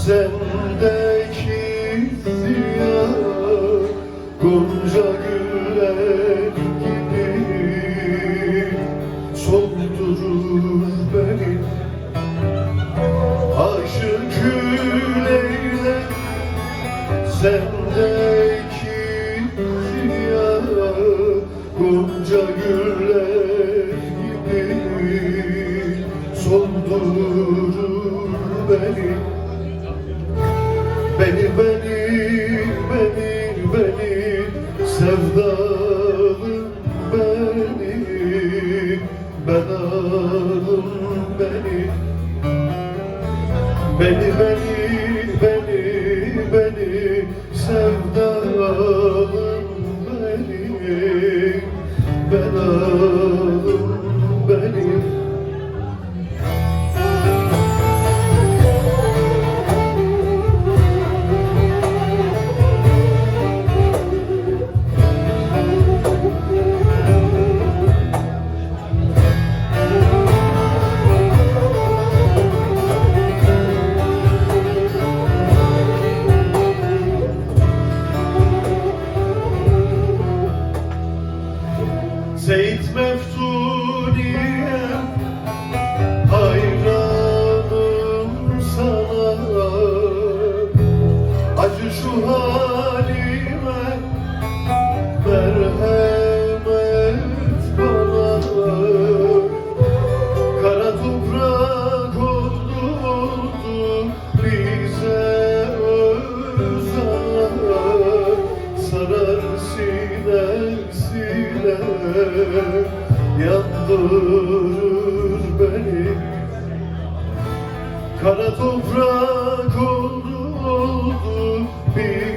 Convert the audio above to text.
Sendeki ziya gonca güller gibi soldurur beni. Aşık Leyla sendeki ziya gonca güller gibi soldurur beni. Beni sevdalım beni, belalım beni. Beni sevdalım beni, belalım beni. Seyit Meftuni'ye hayranım sana. Acı şu halime merhamet bana. Kara toprak oldu bize özar. Sarar sine yandırır beni. Kara toprak oldu bir